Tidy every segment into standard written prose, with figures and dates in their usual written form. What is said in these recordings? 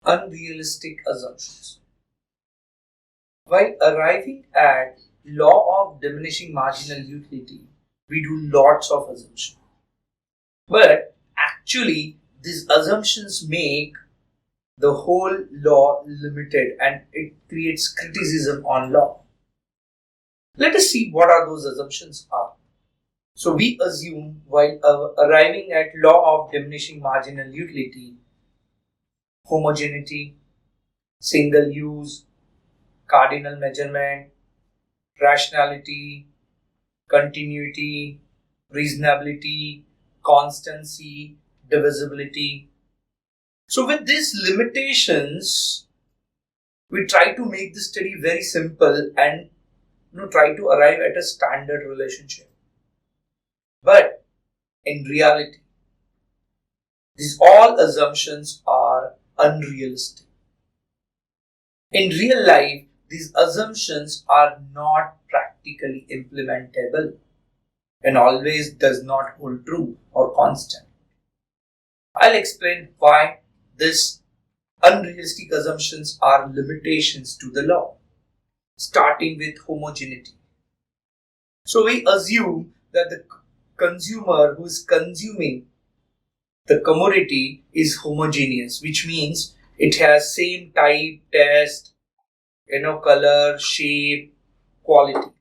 unrealistic assumptions. While arriving at law of diminishing marginal utility, we do lots of assumptions. But actually, these assumptions make the whole law limited and it creates criticism on law. Let us see what are those assumptions are. So we assume while arriving at law of diminishing marginal utility, homogeneity, single use, cardinal measurement, rationality, continuity, reasonability, constancy, divisibility. So with these limitations, we try to make the study very simple and try to arrive at a standard relationship. But in reality, these all assumptions are unrealistic. In real life, these assumptions are not practically implementable and always does not hold true or constant. I'll explain why these unrealistic assumptions are limitations to the law, starting with homogeneity. So we assume that the consumer who is consuming the commodity is homogeneous, which means it has same type, taste, color, shape, quality.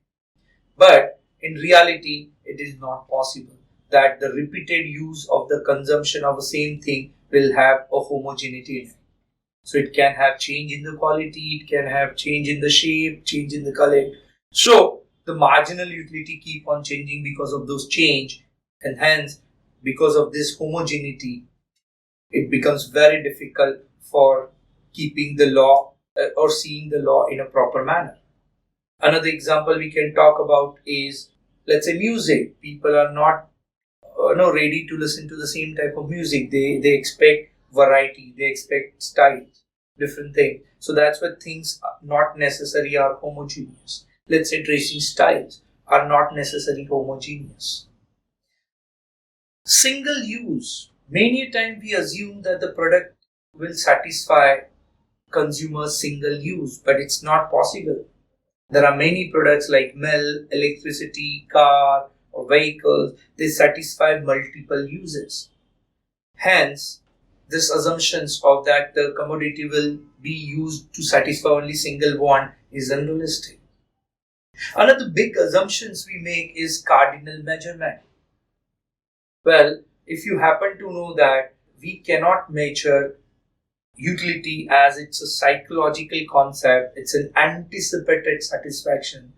But in reality, it is not possible that the repeated use of the consumption of the same thing will have a homogeneity in it. So it can have change in the quality, it can have change in the shape, change in the color. So the marginal utility keep on changing because of those change, and hence because of this homogeneity, it becomes very difficult for keeping the law or seeing the law in a proper manner. Another example we can talk about is, let's say, music. People are not ready to listen to the same type of music. They expect variety, they expect styles, different things. So that's why things not necessarily are homogeneous. Let's say dressing styles are not necessarily homogeneous. Single use. Many times we assume that the product will satisfy consumers' single use, but it's not possible. There are many products like milk, electricity, car, or vehicles. They satisfy multiple uses. Hence, this assumptions of that the commodity will be used to satisfy only single want is unrealistic. Another big assumptions we make is cardinal measurement. Well, if you happen to know that we cannot measure utility as it's a psychological concept, it's an anticipated satisfaction.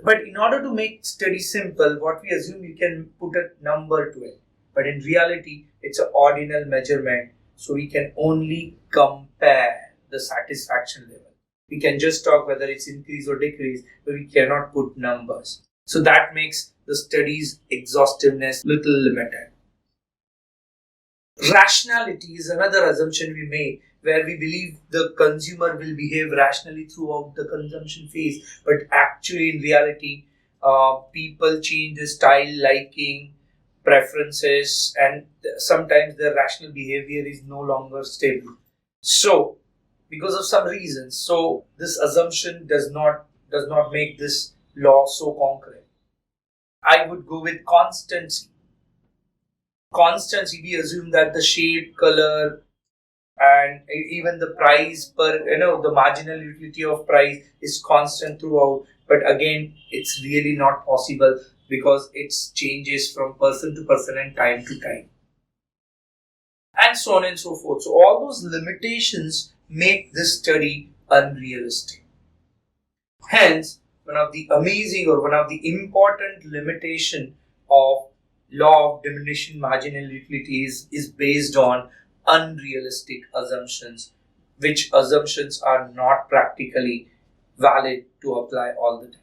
But in order to make study simple, what we assume you can put a number to it. But in reality, it's an ordinal measurement. So we can only compare the satisfaction level. We can just talk whether it's increase or decrease, but we cannot put numbers. So that makes the study's exhaustiveness little limited. Rationality is another assumption we make, where we believe the consumer will behave rationally throughout the consumption phase, but actually in reality, people change their style, liking, preferences, and sometimes their rational behavior is no longer stable. So, because of some reasons, so this assumption does not make this law so concrete. I would go with constancy. Constancy, we assume that the shape, color, and even the price per, the marginal utility of price is constant throughout. But again, it's really not possible because it changes from person to person and time to time. And so on and so forth. So all those limitations make this study unrealistic. Hence, one of the amazing or one of the important limitation of law of diminishing marginal utility is based on unrealistic assumptions, which assumptions are not practically valid to apply all the time.